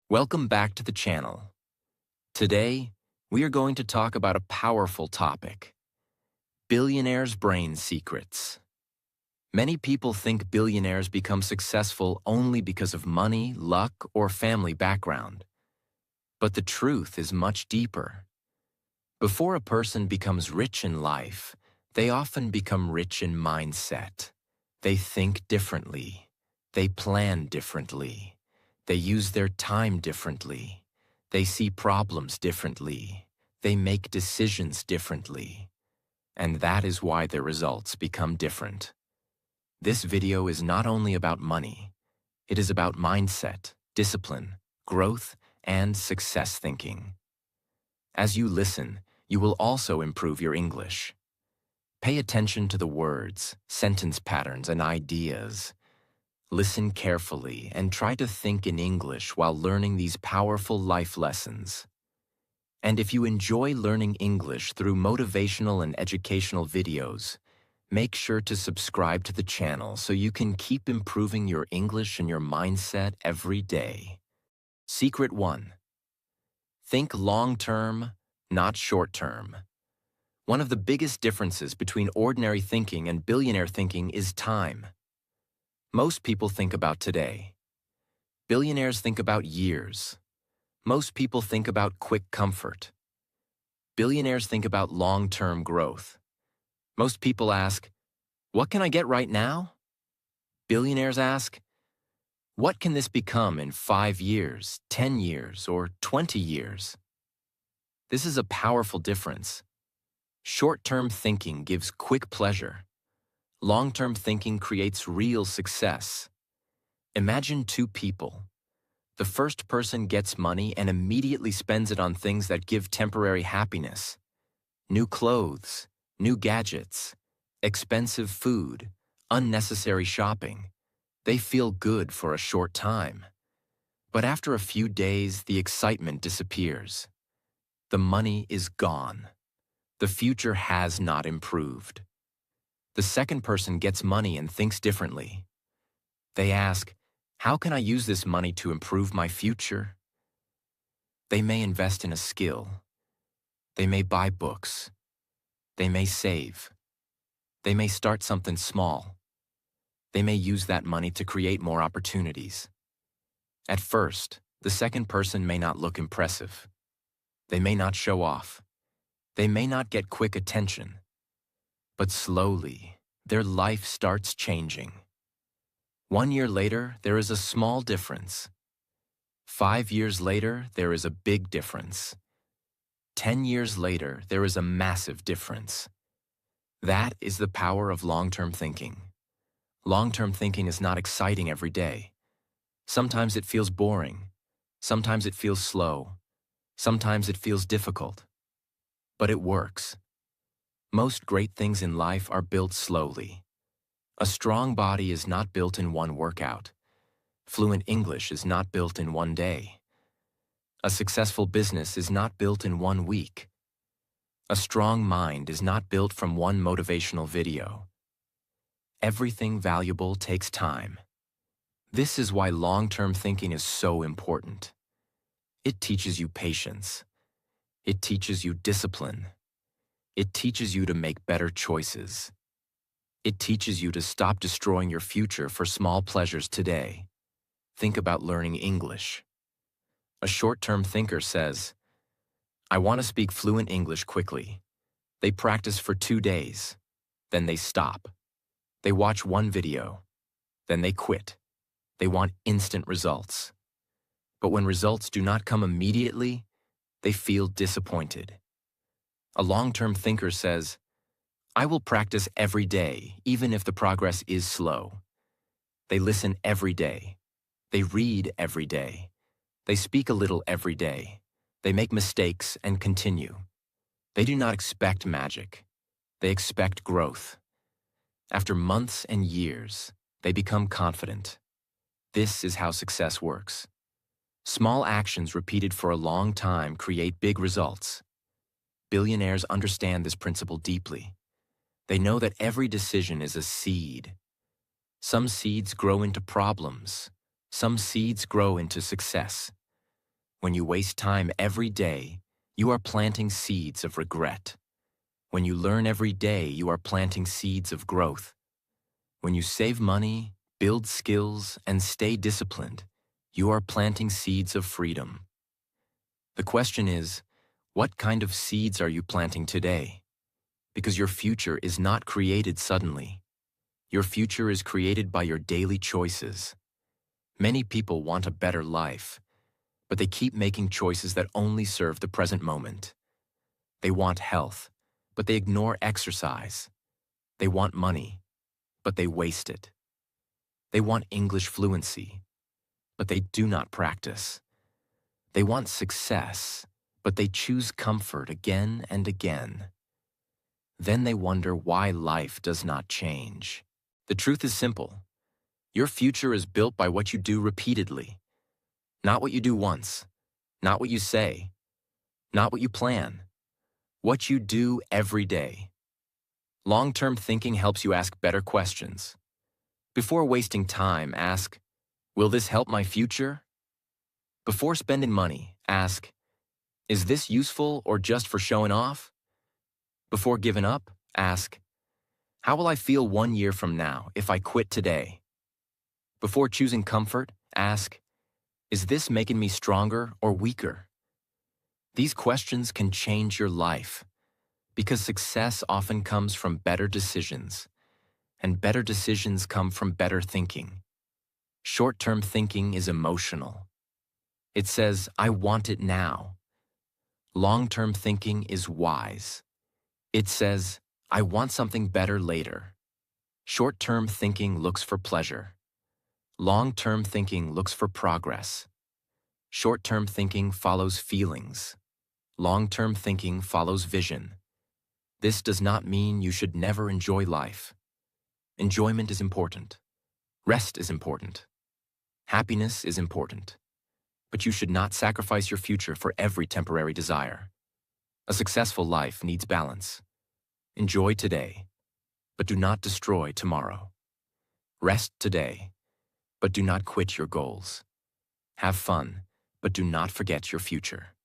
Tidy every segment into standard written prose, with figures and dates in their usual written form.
Welcome back to the channel. Today, we are going to talk about a powerful topic: billionaires' brain secrets. Many people think billionaires become successful only because of money, luck, or family background. But the truth is much deeper. Before a person becomes rich in life, they often become rich in mindset. They think differently. They plan differently. They use their time differently. They see problems differently. They make decisions differently. And that is why their results become different. This video is not only about money. It is about mindset, discipline, growth, and success thinking. As you listen, you will also improve your English. Pay attention to the words, sentence patterns, and ideas. Listen carefully and try to think in English while learning these powerful life lessons. And if you enjoy learning English through motivational and educational videos, make sure to subscribe to the channel so you can keep improving your English and your mindset every day. Secret 1. Think long-term, not short-term. One of the biggest differences between ordinary thinking and billionaire thinking is time. Most people think about today. Billionaires think about years. Most people think about quick comfort. Billionaires think about long-term growth. Most people ask, "What can I get right now?" Billionaires ask, "What can this become in 5 years, 10 years, or 20 years?" This is a powerful difference. Short-term thinking gives quick pleasure. Long-term thinking creates real success. Imagine two people. The first person gets money and immediately spends it on things that give temporary happiness. New clothes, new gadgets, expensive food, unnecessary shopping. They feel good for a short time. But after a few days, the excitement disappears. The money is gone. The future has not improved. The second person gets money and thinks differently. They ask, "How can I use this money to improve my future?" They may invest in a skill. They may buy books. They may save. They may start something small. They may use that money to create more opportunities. At first, the second person may not look impressive. They may not show off. They may not get quick attention. But slowly, their life starts changing. 1 year later, there is a small difference. 5 years later, there is a big difference. 10 years later, there is a massive difference. That is the power of long-term thinking. Long-term thinking is not exciting every day. Sometimes it feels boring. Sometimes it feels slow. Sometimes it feels difficult. But it works. Most great things in life are built slowly. A strong body is not built in one workout. Fluent English is not built in one day. A successful business is not built in 1 week. A strong mind is not built from one motivational video. Everything valuable takes time. This is why long-term thinking is so important. It teaches you patience. It teaches you discipline. It teaches you to make better choices. It teaches you to stop destroying your future for small pleasures today. Think about learning English. A short-term thinker says, "I want to speak fluent English quickly." They practice for 2 days. Then they stop. They watch one video. Then they quit. They want instant results. But when results do not come immediately, they feel disappointed. A long-term thinker says, "I will practice every day, even if the progress is slow." They listen every day. They read every day. They speak a little every day. They make mistakes and continue. They do not expect magic. They expect growth. After months and years, they become confident. This is how success works. Small actions repeated for a long time create big results. Billionaires understand this principle deeply. They know that every decision is a seed. Some seeds grow into problems. Some seeds grow into success. When you waste time every day, you are planting seeds of regret. When you learn every day, you are planting seeds of growth. When you save money, build skills, and stay disciplined, you are planting seeds of freedom. The question is, what kind of seeds are you planting today? Because your future is not created suddenly. Your future is created by your daily choices. Many people want a better life, but they keep making choices that only serve the present moment. They want health, but they ignore exercise. They want money, but they waste it. They want English fluency, but they do not practice. They want success, but they choose comfort again and again. Then they wonder why life does not change. The truth is simple. Your future is built by what you do repeatedly. Not what you do once, not what you say, not what you plan. What you do every day. Long-term thinking helps you ask better questions. Before wasting time, ask, will this help my future? Before spending money, ask, is this useful or just for showing off? Before giving up, ask, how will I feel 1 year from now if I quit today? Before choosing comfort, ask, is this making me stronger or weaker? These questions can change your life because success often comes from better decisions, and better decisions come from better thinking. Short-term thinking is emotional. It says, I want it now. Long-term thinking is wise. It says, I want something better later. Short-term thinking looks for pleasure. Long-term thinking looks for progress. Short-term thinking follows feelings. Long-term thinking follows vision. This does not mean you should never enjoy life. Enjoyment is important. Rest is important. Happiness is important. But you should not sacrifice your future for every temporary desire. A successful life needs balance. Enjoy today, but do not destroy tomorrow. Rest today, but do not quit your goals. Have fun, but do not forget your future.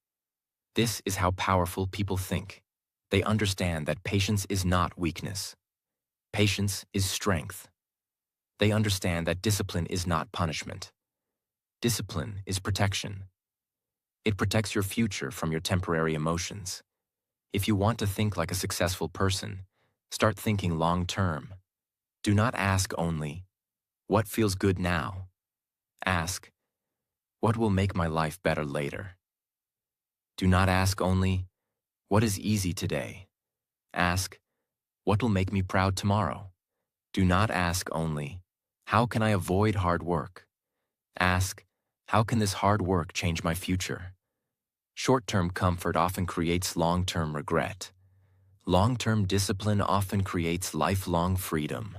This is how powerful people think. They understand that patience is not weakness. Patience is strength. They understand that discipline is not punishment. Discipline is protection. It protects your future from your temporary emotions. If you want to think like a successful person, start thinking long-term. Do not ask only, what feels good now? Ask, what will make my life better later? Do not ask only, what is easy today? Ask, what will make me proud tomorrow? Do not ask only, how can I avoid hard work? Ask, how can this hard work change my future? Short-term comfort often creates long-term regret. Long-term discipline often creates lifelong freedom.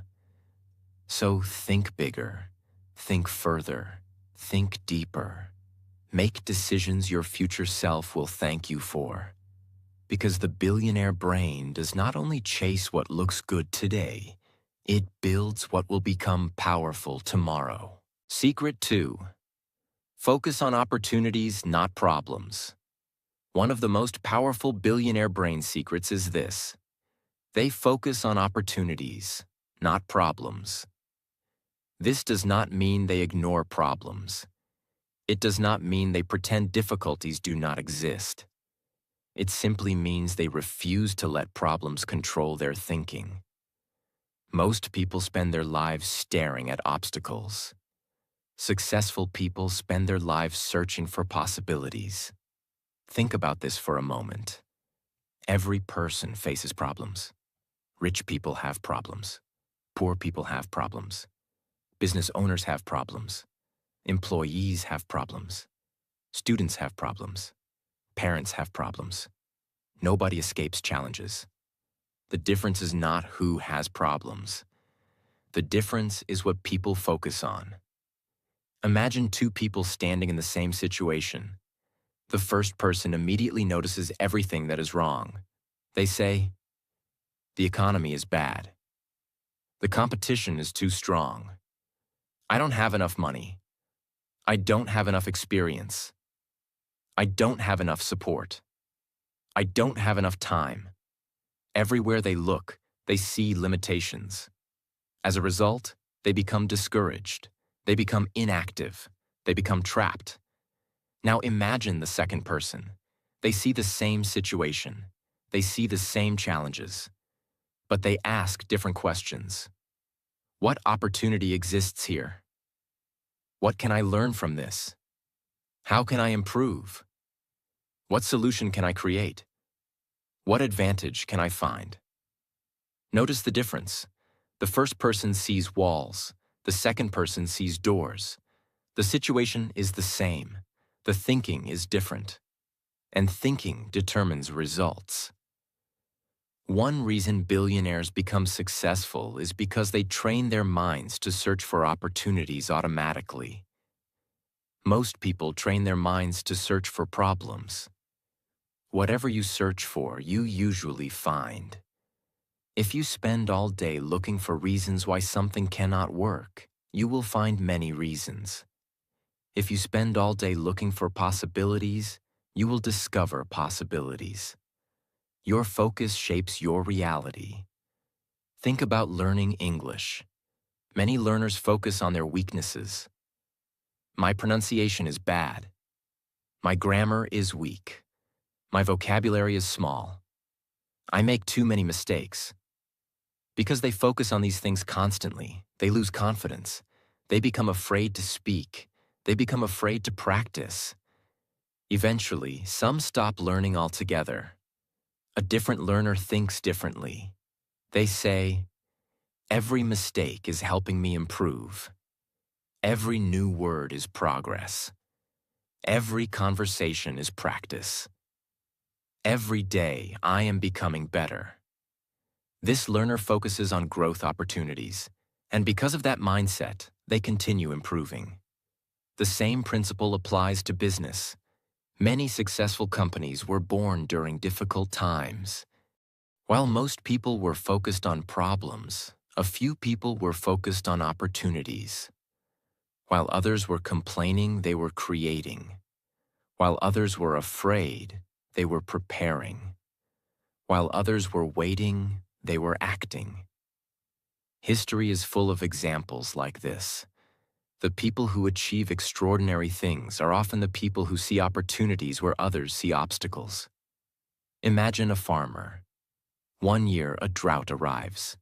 So think bigger, think further, think deeper. Make decisions your future self will thank you for. Because the billionaire brain does not only chase what looks good today, it builds what will become powerful tomorrow. Secret 2. Focus on opportunities, not problems. One of the most powerful billionaire brain secrets is this. They focus on opportunities, not problems. This does not mean they ignore problems. It does not mean they pretend difficulties do not exist. It simply means they refuse to let problems control their thinking. Most people spend their lives staring at obstacles. Successful people spend their lives searching for possibilities. Think about this for a moment. Every person faces problems. Rich people have problems. Poor people have problems. Business owners have problems. Employees have problems. Students have problems. Parents have problems. Nobody escapes challenges. The difference is not who has problems. The difference is what people focus on. Imagine two people standing in the same situation. The first person immediately notices everything that is wrong. They say, the economy is bad. The competition is too strong. I don't have enough money. I don't have enough experience. I don't have enough support. I don't have enough time. Everywhere they look, they see limitations. As a result, they become discouraged. They become inactive. They become trapped. Now imagine the second person. They see the same situation. They see the same challenges. But they ask different questions. What opportunity exists here? What can I learn from this? How can I improve? What solution can I create? What advantage can I find? Notice the difference. The first person sees walls. The second person sees doors. The situation is the same. The thinking is different. And thinking determines results. One reason billionaires become successful is because they train their minds to search for opportunities automatically. Most people train their minds to search for problems. Whatever you search for, you usually find. If you spend all day looking for reasons why something cannot work, you will find many reasons. If you spend all day looking for possibilities, you will discover possibilities. Your focus shapes your reality. Think about learning English. Many learners focus on their weaknesses. My pronunciation is bad. My grammar is weak. My vocabulary is small. I make too many mistakes. Because they focus on these things constantly, they lose confidence. They become afraid to speak. They become afraid to practice. Eventually, some stop learning altogether. A different learner thinks differently. They say, every mistake is helping me improve. Every new word is progress. Every conversation is practice. Every day, I am becoming better. This learner focuses on growth opportunities, and because of that mindset, they continue improving. The same principle applies to business. Many successful companies were born during difficult times. While most people were focused on problems, a few people were focused on opportunities. While others were complaining, they were creating. While others were afraid, they were preparing. While others were waiting, they were acting. History is full of examples like this. The people who achieve extraordinary things are often the people who see opportunities where others see obstacles. Imagine a farmer. One year, a drought arrives.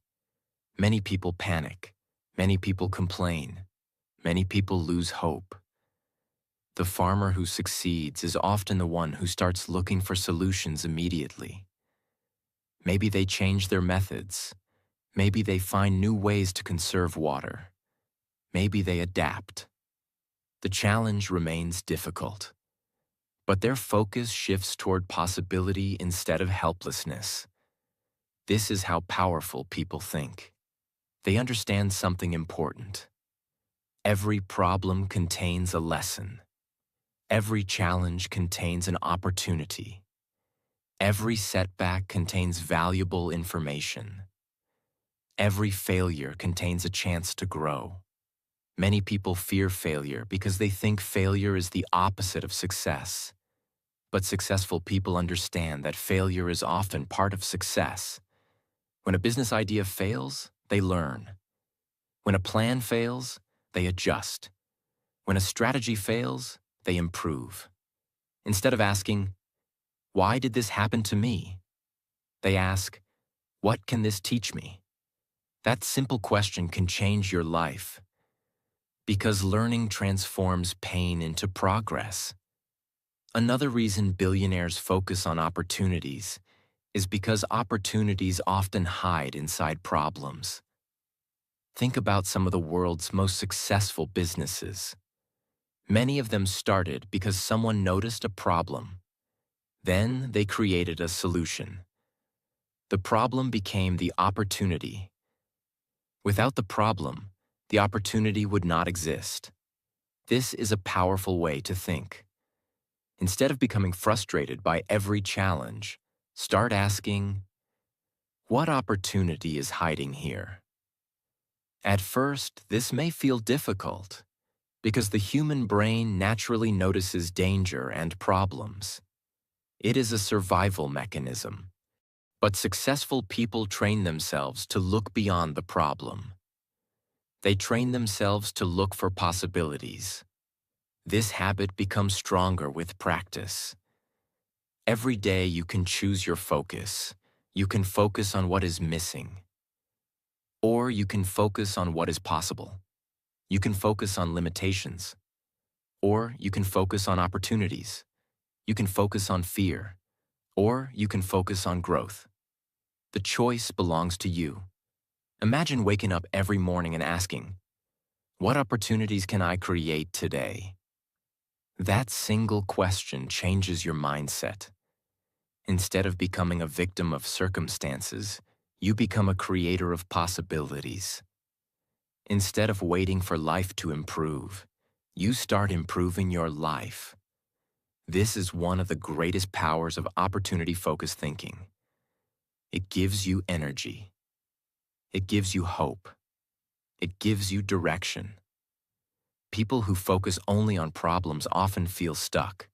Many people panic. Many people complain. Many people lose hope. The farmer who succeeds is often the one who starts looking for solutions immediately. Maybe they change their methods. Maybe they find new ways to conserve water. Maybe they adapt. The challenge remains difficult, but their focus shifts toward possibility instead of helplessness. This is how powerful people think. They understand something important. Every problem contains a lesson. Every challenge contains an opportunity. Every setback contains valuable information. Every failure contains a chance to grow. Many people fear failure because they think failure is the opposite of success. But successful people understand that failure is often part of success. When a business idea fails, they learn. When a plan fails, they adjust. When a strategy fails, they improve. Instead of asking, "Why did this happen to me?" they ask, "What can this teach me?" That simple question can change your life. Because learning transforms pain into progress. Another reason billionaires focus on opportunities is because opportunities often hide inside problems. Think about some of the world's most successful businesses. Many of them started because someone noticed a problem. Then they created a solution. The problem became the opportunity. Without the problem, the opportunity would not exist. This is a powerful way to think. Instead of becoming frustrated by every challenge, start asking, what opportunity is hiding here? At first, this may feel difficult. Because the human brain naturally notices danger and problems. It is a survival mechanism. But successful people train themselves to look beyond the problem. They train themselves to look for possibilities. This habit becomes stronger with practice. Every day you can choose your focus. You can focus on what is missing. Or you can focus on what is possible. You can focus on limitations. Or you can focus on opportunities. You can focus on fear. Or you can focus on growth. The choice belongs to you. Imagine waking up every morning and asking, what opportunities can I create today? That single question changes your mindset. Instead of becoming a victim of circumstances, you become a creator of possibilities. Instead of waiting for life to improve, you start improving your life. This is one of the greatest powers of opportunity-focused thinking. It gives you energy. It gives you hope. It gives you direction. People who focus only on problems often feel stuck.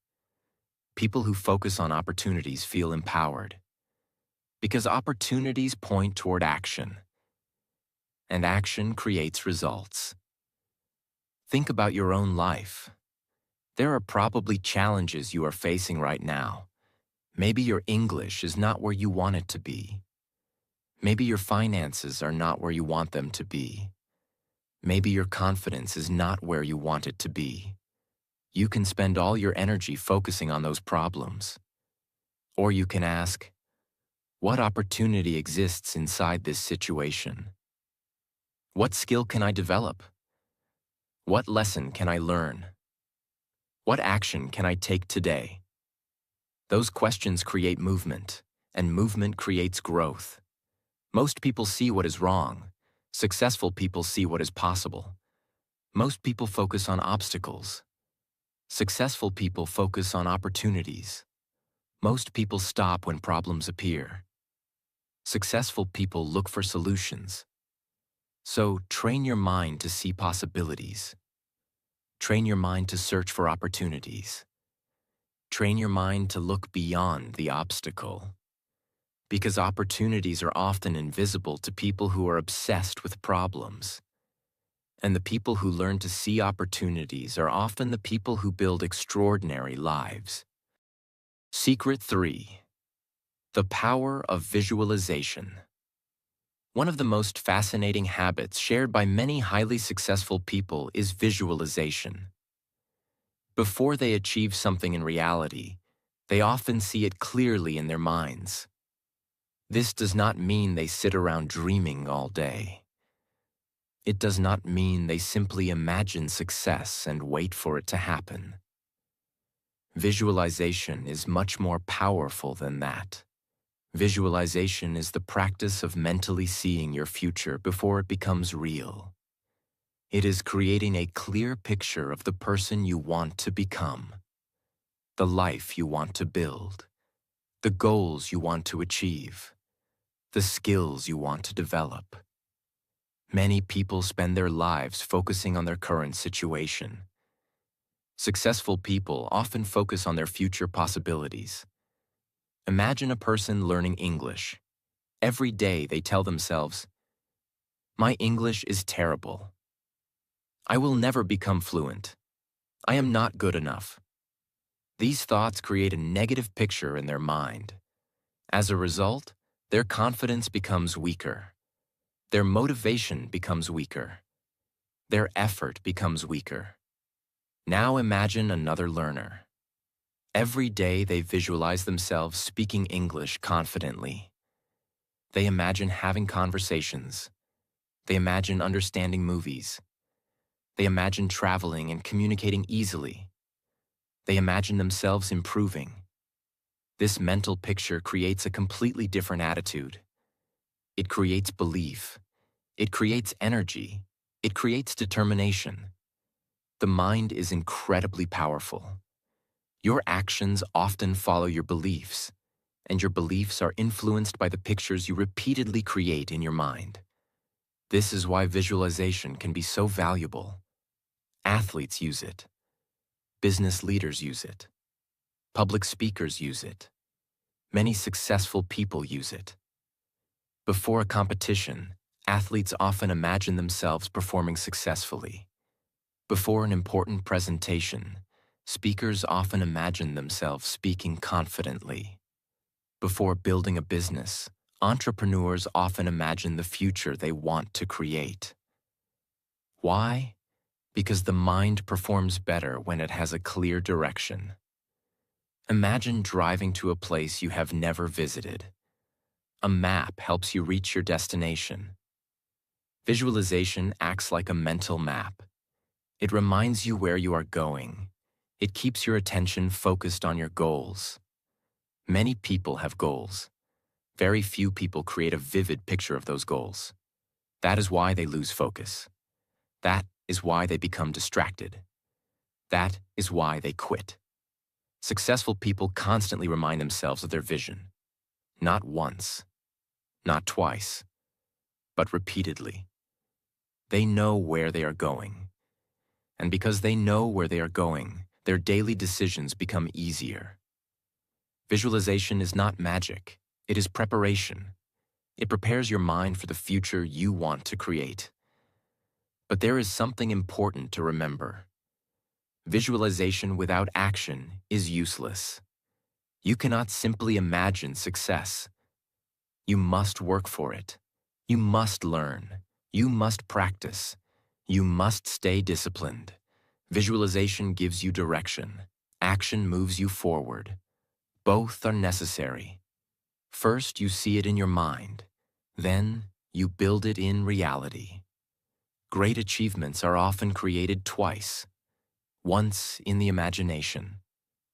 People who focus on opportunities feel empowered. Because opportunities point toward action. And action creates results. Think about your own life. There are probably challenges you are facing right now. Maybe your English is not where you want it to be. Maybe your finances are not where you want them to be. Maybe your confidence is not where you want it to be. You can spend all your energy focusing on those problems. Or you can ask, what opportunity exists inside this situation? What skill can I develop? What lesson can I learn? What action can I take today? Those questions create movement, and movement creates growth. Most people see what is wrong. Successful people see what is possible. Most people focus on obstacles. Successful people focus on opportunities. Most people stop when problems appear. Successful people look for solutions. So, train your mind to see possibilities. Train your mind to search for opportunities. Train your mind to look beyond the obstacle. Because opportunities are often invisible to people who are obsessed with problems. And the people who learn to see opportunities are often the people who build extraordinary lives. Secret 3. The power of visualization. One of the most fascinating habits shared by many highly successful people is visualization. Before they achieve something in reality, they often see it clearly in their minds. This does not mean they sit around dreaming all day. It does not mean they simply imagine success and wait for it to happen. Visualization is much more powerful than that. Visualization is the practice of mentally seeing your future before it becomes real. It is creating a clear picture of the person you want to become, the life you want to build, the goals you want to achieve, the skills you want to develop. Many people spend their lives focusing on their current situation. Successful people often focus on their future possibilities. Imagine a person learning English. Every day they tell themselves, "My English is terrible. I will never become fluent. I am not good enough." These thoughts create a negative picture in their mind. As a result, their confidence becomes weaker. Their motivation becomes weaker. Their effort becomes weaker. Now imagine another learner. Every day they visualize themselves speaking English confidently. They imagine having conversations. They imagine understanding movies. They imagine traveling and communicating easily. They imagine themselves improving. This mental picture creates a completely different attitude. It creates belief. It creates energy. It creates determination. The mind is incredibly powerful. Your actions often follow your beliefs, and your beliefs are influenced by the pictures you repeatedly create in your mind. This is why visualization can be so valuable. Athletes use it. Business leaders use it. Public speakers use it. Many successful people use it. Before a competition, athletes often imagine themselves performing successfully. Before an important presentation, speakers often imagine themselves speaking confidently. Before building a business, entrepreneurs often imagine the future they want to create. Why? Because the mind performs better when it has a clear direction. Imagine driving to a place you have never visited. A map helps you reach your destination. Visualization acts like a mental map. It reminds you where you are going. It keeps your attention focused on your goals. Many people have goals. Very few people create a vivid picture of those goals. That is why they lose focus. That is why they become distracted. That is why they quit. Successful people constantly remind themselves of their vision. Not once, not twice, but repeatedly. They know where they are going. And because they know where they are going, their daily decisions become easier. Visualization is not magic. It is preparation. It prepares your mind for the future you want to create. But there is something important to remember. Visualization without action is useless. You cannot simply imagine success. You must work for it. You must learn. You must practice. You must stay disciplined. Visualization gives you direction. Action moves you forward. Both are necessary. First, you see it in your mind. Then, you build it in reality. Great achievements are often created twice. Once in the imagination,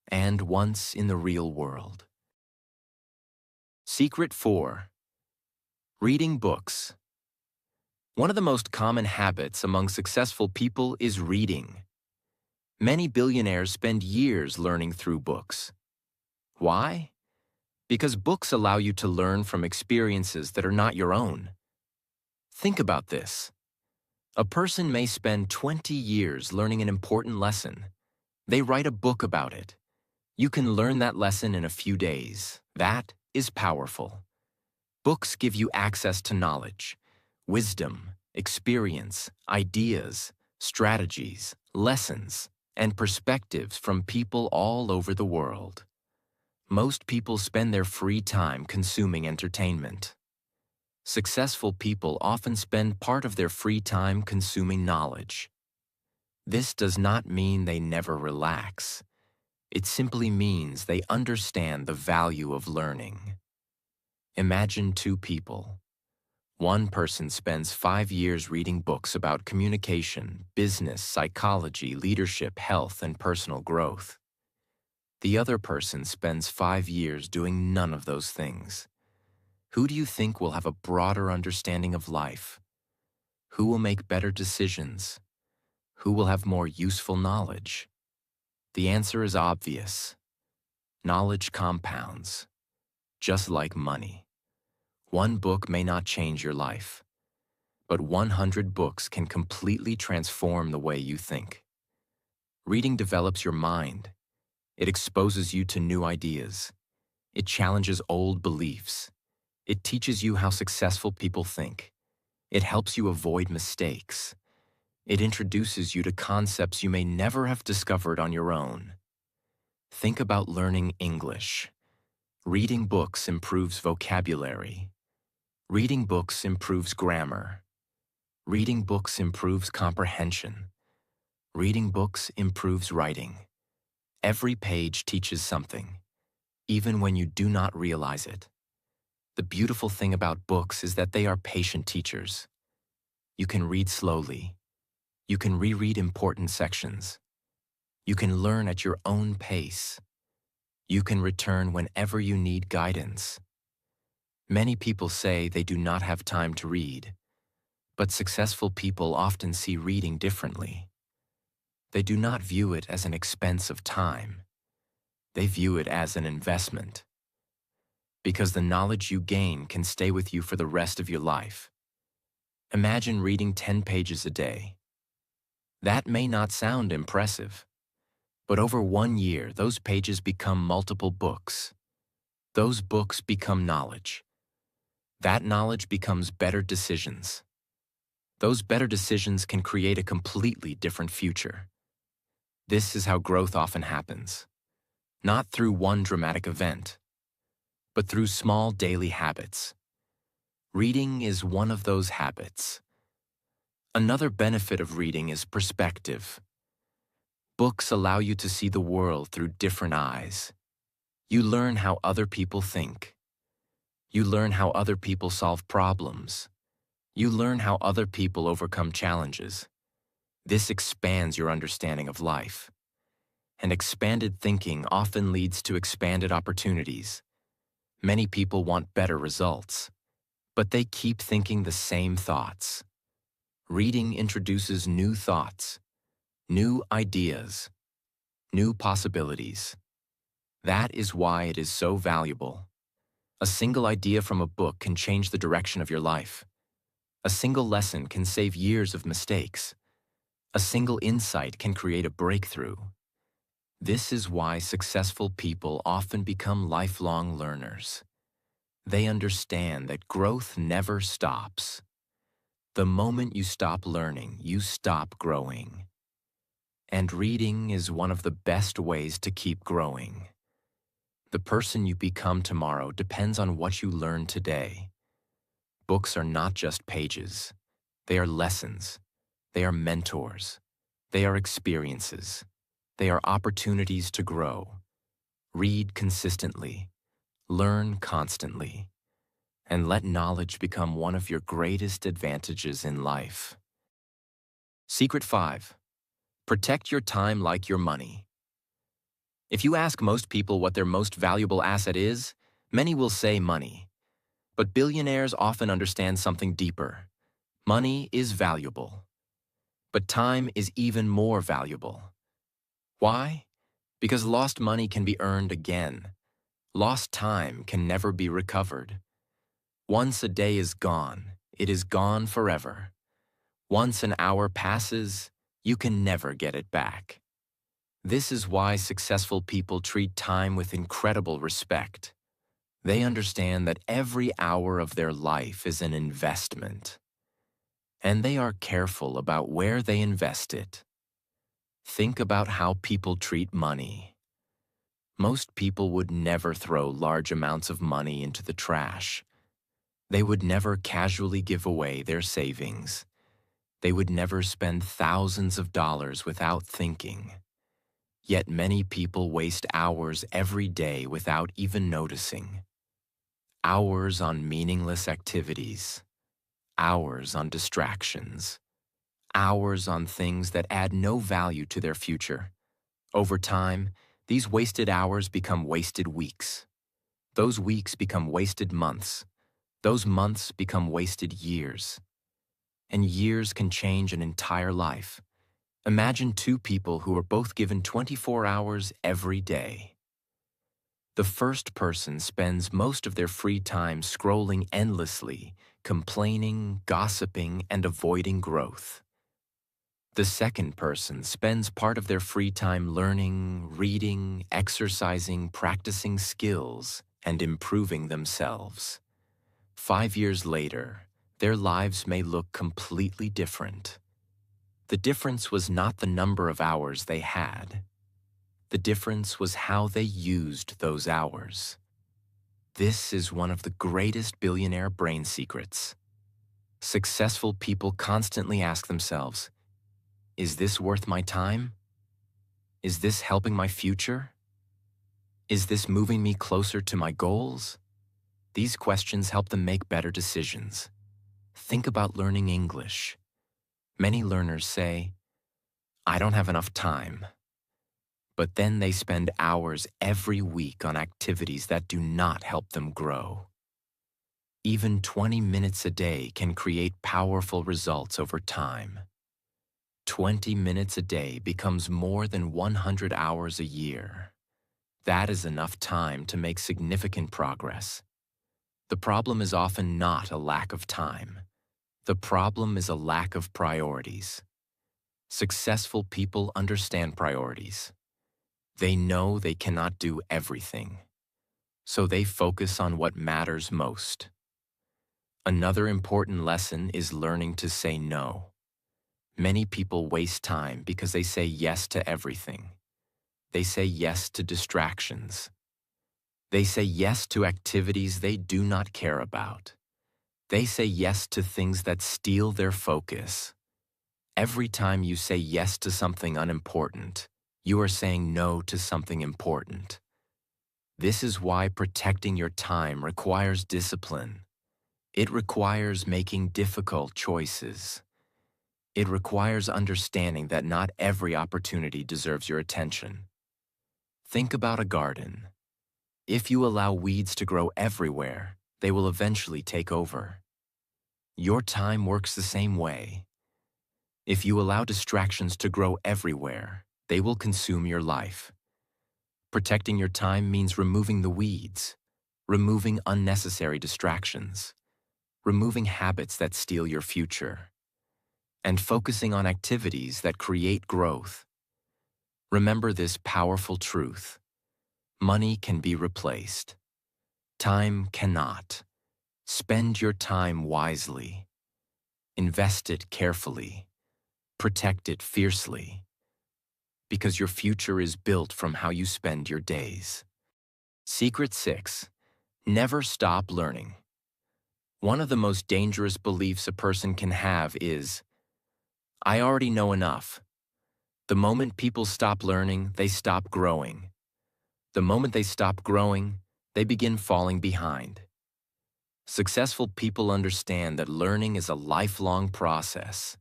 and once in the real world. Secret 4. Reading books. One of the most common habits among successful people is reading. Many billionaires spend years learning through books. Why? Because books allow you to learn from experiences that are not your own. Think about this. A person may spend 20 years learning an important lesson. They write a book about it. You can learn that lesson in a few days. That is powerful. Books give you access to knowledge, wisdom, experience, ideas, strategies, lessons, and perspectives from people all over the world. Most people spend their free time consuming entertainment. Successful people often spend part of their free time consuming knowledge. This does not mean they never relax. It simply means they understand the value of learning. Imagine two people. One person spends 5 years reading books about communication, business, psychology, leadership, health, and personal growth. The other person spends 5 years doing none of those things. Who do you think will have a broader understanding of life? Who will make better decisions? Who will have more useful knowledge? The answer is obvious. Knowledge compounds, just like money. One book may not change your life, but 100 books can completely transform the way you think. Reading develops your mind. It exposes you to new ideas. It challenges old beliefs. It teaches you how successful people think. It helps you avoid mistakes. It introduces you to concepts you may never have discovered on your own. Think about learning English. Reading books improves vocabulary. Reading books improves grammar. Reading books improves comprehension. Reading books improves writing. Every page teaches something, even when you do not realize it. The beautiful thing about books is that they are patient teachers. You can read slowly. You can reread important sections. You can learn at your own pace. You can return whenever you need guidance. Many people say they do not have time to read, but successful people often see reading differently. They do not view it as an expense of time. They view it as an investment. Because the knowledge you gain can stay with you for the rest of your life. Imagine reading 10 pages a day. That may not sound impressive, but over 1 year, those pages become multiple books. Those books become knowledge. That knowledge becomes better decisions. Those better decisions can create a completely different future. This is how growth often happens, not through one dramatic event, but through small daily habits. Reading is one of those habits. Another benefit of reading is perspective. Books allow you to see the world through different eyes. You learn how other people think. You learn how other people solve problems. You learn how other people overcome challenges. This expands your understanding of life. And expanded thinking often leads to expanded opportunities. Many people want better results, but they keep thinking the same thoughts. Reading introduces new thoughts, new ideas, new possibilities. That is why it is so valuable. A single idea from a book can change the direction of your life. A single lesson can save years of mistakes. A single insight can create a breakthrough. This is why successful people often become lifelong learners. They understand that growth never stops. The moment you stop learning, you stop growing. And reading is one of the best ways to keep growing. The person you become tomorrow depends on what you learn today. Books are not just pages. They are lessons. They are mentors. They are experiences. They are opportunities to grow. Read consistently. Learn constantly. And let knowledge become one of your greatest advantages in life. Secret 5. Protect your time like your money. If you ask most people what their most valuable asset is, many will say money. But billionaires often understand something deeper. Money is valuable. But time is even more valuable. Why? Because lost money can be earned again. Lost time can never be recovered. Once a day is gone, it is gone forever. Once an hour passes, you can never get it back. This is why successful people treat time with incredible respect. They understand that every hour of their life is an investment. And they are careful about where they invest it. Think about how people treat money. Most people would never throw large amounts of money into the trash. They would never casually give away their savings. They would never spend thousands of dollars without thinking. Yet many people waste hours every day without even noticing. Hours on meaningless activities. Hours on distractions. Hours on things that add no value to their future. Over time, these wasted hours become wasted weeks. Those weeks become wasted months. Those months become wasted years. And years can change an entire life. Imagine two people who are both given 24 hours every day. The first person spends most of their free time scrolling endlessly, complaining, gossiping, and avoiding growth. The second person spends part of their free time learning, reading, exercising, practicing skills, and improving themselves. 5 years later, their lives may look completely different. The difference was not the number of hours they had. The difference was how they used those hours. This is one of the greatest billionaire brain secrets. Successful people constantly ask themselves, is this worth my time? Is this helping my future? Is this moving me closer to my goals? These questions help them make better decisions. Think about learning English. Many learners say, I don't have enough time. But then they spend hours every week on activities that do not help them grow. Even 20 minutes a day can create powerful results over time. 20 minutes a day becomes more than 100 hours a year. That is enough time to make significant progress. The problem is often not a lack of time. The problem is a lack of priorities. Successful people understand priorities. They know they cannot do everything, so they focus on what matters most. Another important lesson is learning to say no. Many people waste time because they say yes to everything. They say yes to distractions. They say yes to activities they do not care about. They say yes to things that steal their focus. Every time you say yes to something unimportant, you are saying no to something important. This is why protecting your time requires discipline. It requires making difficult choices. It requires understanding that not every opportunity deserves your attention. Think about a garden. If you allow weeds to grow everywhere, they will eventually take over. Your time works the same way. If you allow distractions to grow everywhere, they will consume your life. Protecting your time means removing the weeds, removing unnecessary distractions, removing habits that steal your future, and focusing on activities that create growth. Remember this powerful truth. Money can be replaced. Time cannot. Spend your time wisely. Invest it carefully. Protect it fiercely. Because your future is built from how you spend your days. Secret 6. Never stop learning. One of the most dangerous beliefs a person can have is, I already know enough. The moment people stop learning, they stop growing. The moment they stop growing, they begin falling behind. Successful people understand that learning is a lifelong process.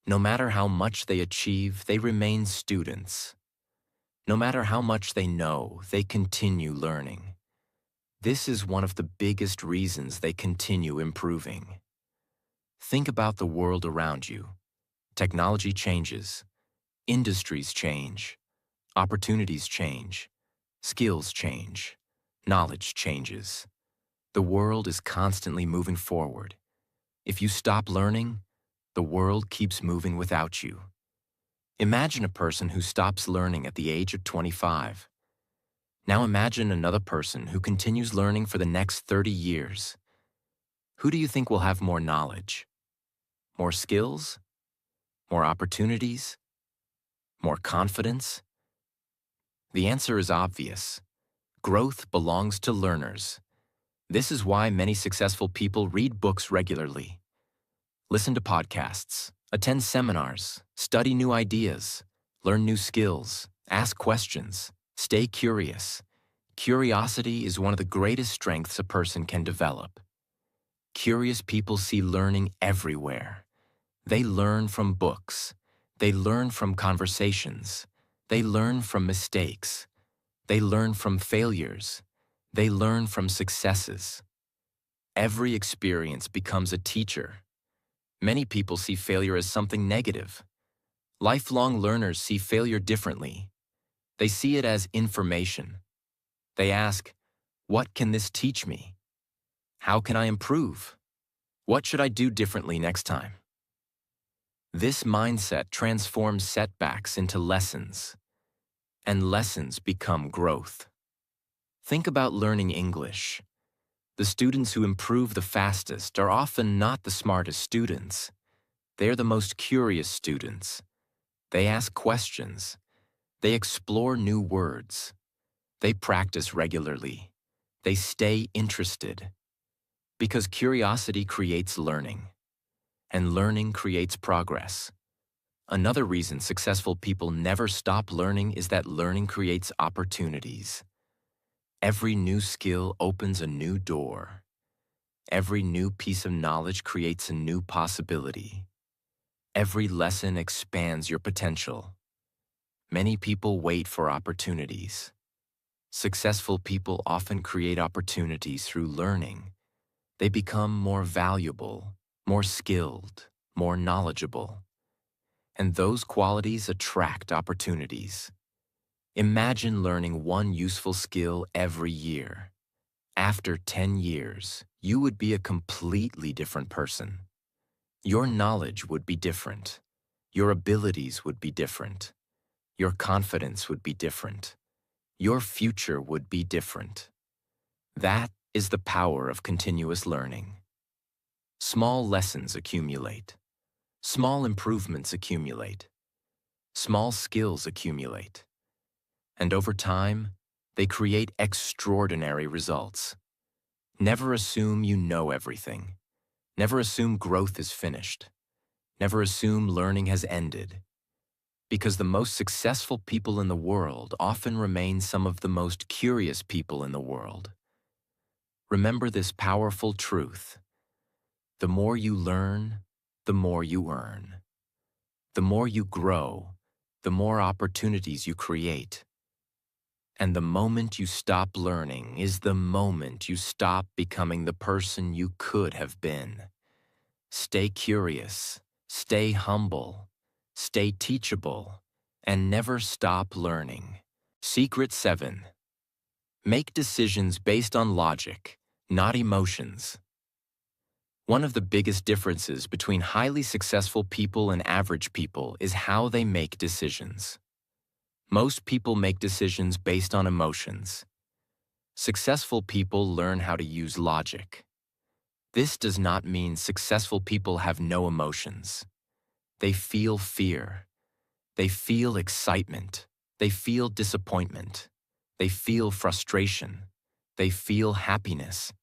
No matter how much they achieve, they remain students. No matter how much they know, they continue learning. This is one of the biggest reasons they continue improving. Think about the world around you. Technology changes. Industries change. Opportunities change. Skills change. Knowledge changes. The world is constantly moving forward. If you stop learning, the world keeps moving without you. Imagine a person who stops learning at the age of 25. Now imagine another person who continues learning for the next 30 years. Who do you think will have more knowledge? More skills? More opportunities? More confidence? The answer is obvious. Growth belongs to learners. This is why many successful people read books regularly, listen to podcasts, attend seminars, study new ideas, learn new skills, ask questions, stay curious. Curiosity is one of the greatest strengths a person can develop. Curious people see learning everywhere. They learn from books. They learn from conversations. They learn from mistakes. They learn from failures. They learn from successes. Every experience becomes a teacher. Many people see failure as something negative. Lifelong learners see failure differently. They see it as information. They ask, what can this teach me? How can I improve? What should I do differently next time? This mindset transforms setbacks into lessons, and lessons become growth. Think about learning English. The students who improve the fastest are often not the smartest students. They are the most curious students. They ask questions. They explore new words. They practice regularly. They stay interested. Because curiosity creates learning, and learning creates progress. Another reason successful people never stop learning is that learning creates opportunities. Every new skill opens a new door. Every new piece of knowledge creates a new possibility. Every lesson expands your potential. Many people wait for opportunities. Successful people often create opportunities through learning. They become more valuable, more skilled, more knowledgeable. And those qualities attract opportunities. Imagine learning one useful skill every year. After 10 years, you would be a completely different person. Your knowledge would be different. Your abilities would be different. Your confidence would be different. Your future would be different. That is the power of continuous learning. Small lessons accumulate. Small improvements accumulate. Small skills accumulate. And over time, they create extraordinary results. Never assume you know everything. Never assume growth is finished. Never assume learning has ended. Because the most successful people in the world often remain some of the most curious people in the world. Remember this powerful truth. The more you learn, the more you earn. The more you grow, the more opportunities you create. And the moment you stop learning is the moment you stop becoming the person you could have been. Stay curious, stay humble, stay teachable, and never stop learning. Secret 7. Make decisions based on logic, not emotions. One of the biggest differences between highly successful people and average people is how they make decisions. Most people make decisions based on emotions. Successful people learn how to use logic. This does not mean successful people have no emotions. They feel fear. They feel excitement. They feel disappointment. They feel frustration. They feel happiness.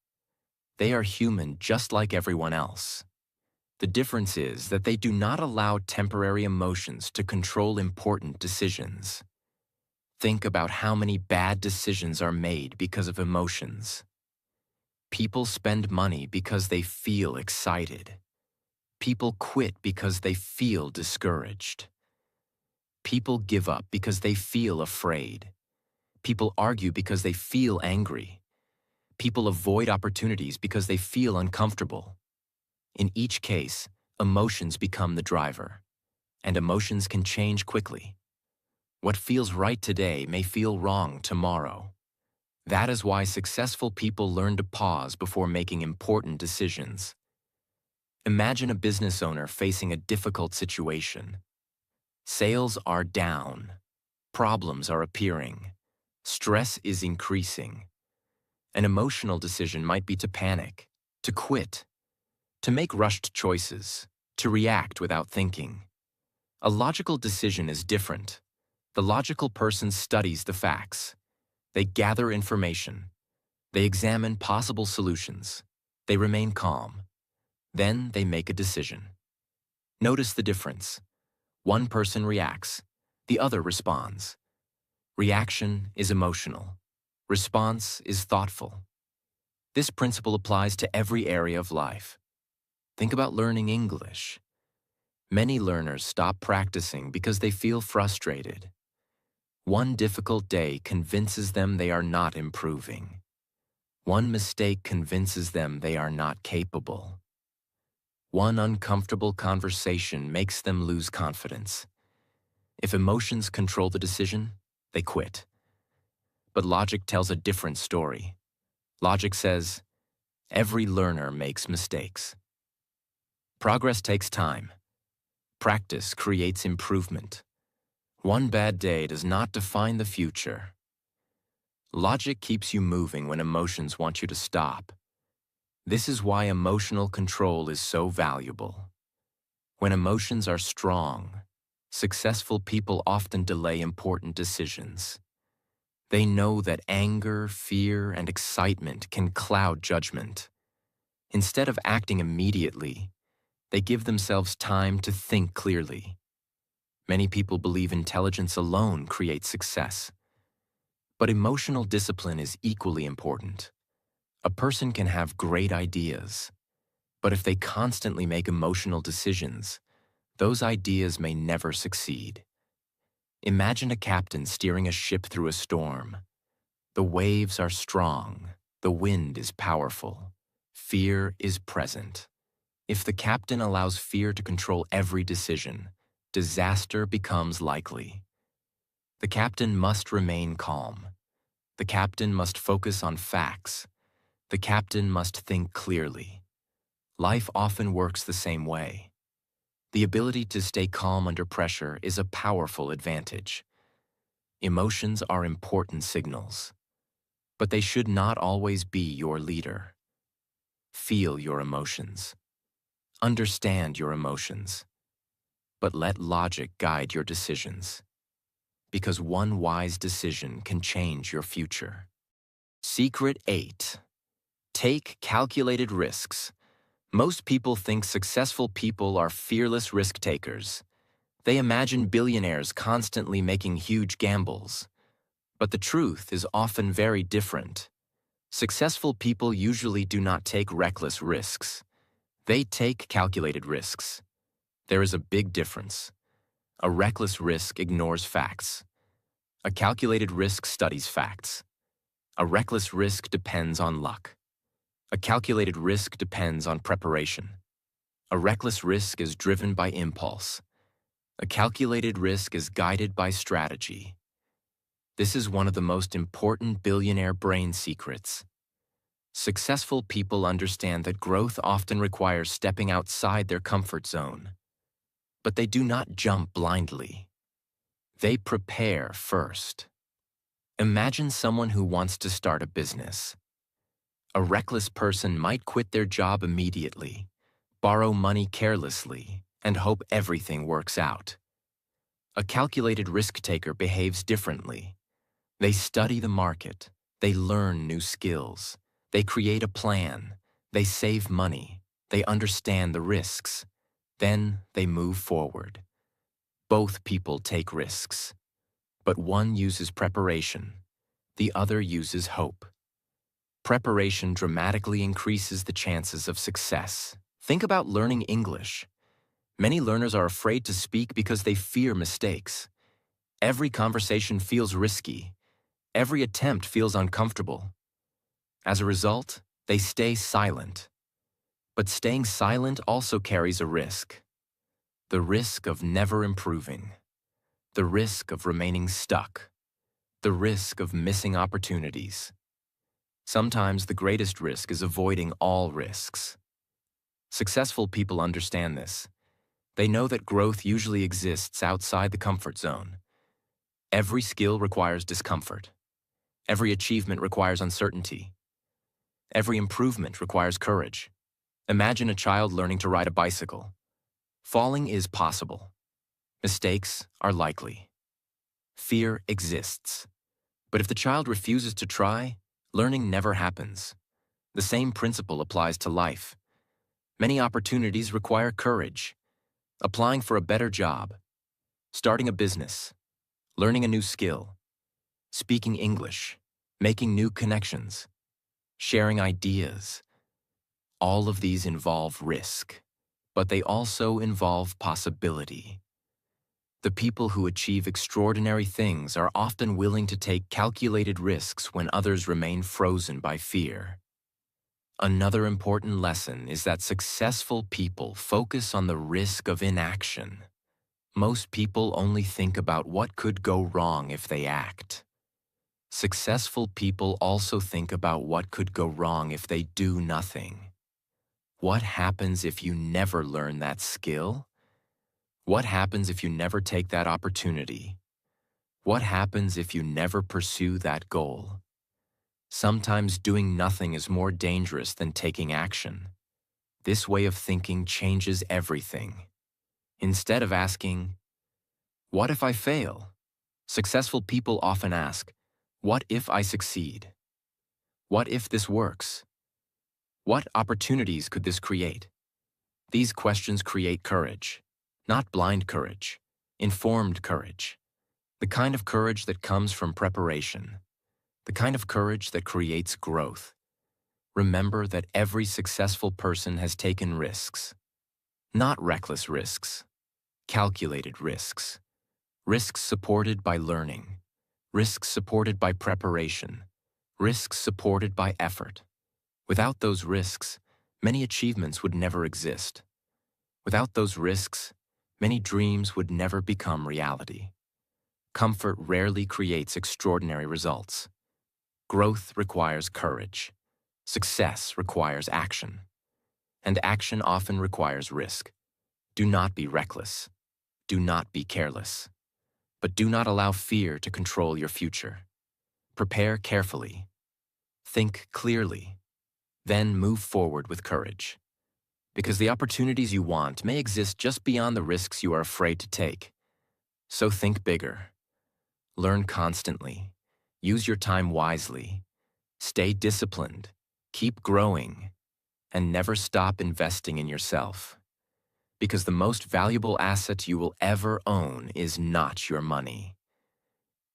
They are human just like everyone else. The difference is that they do not allow temporary emotions to control important decisions. Think about how many bad decisions are made because of emotions. People spend money because they feel excited. People quit because they feel discouraged. People give up because they feel afraid. People argue because they feel angry. People avoid opportunities because they feel uncomfortable. In each case, emotions become the driver, and emotions can change quickly. What feels right today may feel wrong tomorrow. That is why successful people learn to pause before making important decisions. Imagine a business owner facing a difficult situation. Sales are down. Problems are appearing. Stress is increasing. An emotional decision might be to panic, to quit, to make rushed choices, to react without thinking. A logical decision is different. The logical person studies the facts. They gather information. They examine possible solutions. They remain calm. Then they make a decision. Notice the difference. One person reacts. The other responds. Reaction is emotional. Response is thoughtful. This principle applies to every area of life. Think about learning English. Many learners stop practicing because they feel frustrated. One difficult day convinces them they are not improving. One mistake convinces them they are not capable. One uncomfortable conversation makes them lose confidence. If emotions control the decision, they quit. But logic tells a different story. Logic says, every learner makes mistakes. Progress takes time. Practice creates improvement. One bad day does not define the future. Logic keeps you moving when emotions want you to stop. This is why emotional control is so valuable. When emotions are strong, successful people often delay important decisions. They know that anger, fear, and excitement can cloud judgment. Instead of acting immediately, they give themselves time to think clearly. Many people believe intelligence alone creates success. But emotional discipline is equally important. A person can have great ideas, but if they constantly make emotional decisions, those ideas may never succeed. Imagine a captain steering a ship through a storm. The waves are strong, the wind is powerful, fear is present. If the captain allows fear to control every decision, disaster becomes likely. The captain must remain calm. The captain must focus on facts. The captain must think clearly. Life often works the same way. The ability to stay calm under pressure is a powerful advantage. Emotions are important signals, but they should not always be your leader. Feel your emotions. Understand your emotions, but let logic guide your decisions, because one wise decision can change your future. Secret 8. Take calculated risks. Most people think successful people are fearless risk takers. They imagine billionaires constantly making huge gambles. But the truth is often very different. Successful people usually do not take reckless risks. They take calculated risks. There is a big difference. A reckless risk ignores facts. A calculated risk studies facts. A reckless risk depends on luck. A calculated risk depends on preparation. A reckless risk is driven by impulse. A calculated risk is guided by strategy. This is one of the most important billionaire brain secrets. Successful people understand that growth often requires stepping outside their comfort zone. But they do not jump blindly. They prepare first. Imagine someone who wants to start a business. A reckless person might quit their job immediately, borrow money carelessly, and hope everything works out. A calculated risk-taker behaves differently. They study the market, they learn new skills, they create a plan, they save money, they understand the risks. Then they move forward. Both people take risks, but one uses preparation, the other uses hope. Preparation dramatically increases the chances of success. Think about learning English. Many learners are afraid to speak because they fear mistakes. Every conversation feels risky. Every attempt feels uncomfortable. As a result, they stay silent. But staying silent also carries a risk. The risk of never improving. The risk of remaining stuck. The risk of missing opportunities. Sometimes the greatest risk is avoiding all risks. Successful people understand this. They know that growth usually exists outside the comfort zone. Every skill requires discomfort. Every achievement requires uncertainty. Every improvement requires courage. Imagine a child learning to ride a bicycle. Falling is possible. Mistakes are likely. Fear exists. But if the child refuses to try, learning never happens. The same principle applies to life. Many opportunities require courage. Applying for a better job, starting a business, learning a new skill, speaking English, making new connections, sharing ideas. All of these involve risk, but they also involve possibility. The people who achieve extraordinary things are often willing to take calculated risks when others remain frozen by fear. Another important lesson is that successful people focus on the risk of inaction. Most people only think about what could go wrong if they act. Successful people also think about what could go wrong if they do nothing. What happens if you never learn that skill? What happens if you never take that opportunity? What happens if you never pursue that goal? Sometimes doing nothing is more dangerous than taking action. This way of thinking changes everything. Instead of asking, "What if I fail?" Successful people often ask, "What if I succeed? What if this works? What opportunities could this create?" These questions create courage, not blind courage, informed courage, the kind of courage that comes from preparation, the kind of courage that creates growth. Remember that every successful person has taken risks. Not reckless risks, calculated risks. Risks supported by learning. Risks supported by preparation. Risks supported by effort. Without those risks, many achievements would never exist. Without those risks, many dreams would never become reality. Comfort rarely creates extraordinary results. Growth requires courage. Success requires action. And action often requires risk. Do not be reckless. Do not be careless. But do not allow fear to control your future. Prepare carefully. Think clearly. Then move forward with courage. Because the opportunities you want may exist just beyond the risks you are afraid to take. So think bigger. Learn constantly. Use your time wisely. Stay disciplined. Keep growing. And never stop investing in yourself. Because the most valuable asset you will ever own is not your money.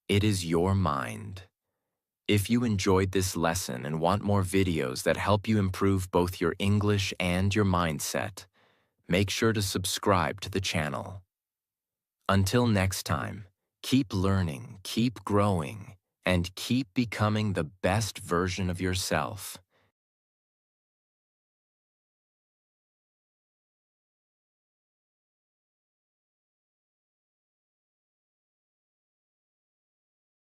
It is your mind. If you enjoyed this lesson and want more videos that help you improve both your English and your mindset, make sure to subscribe to the channel. Until next time, keep learning, keep growing, and keep becoming the best version of yourself.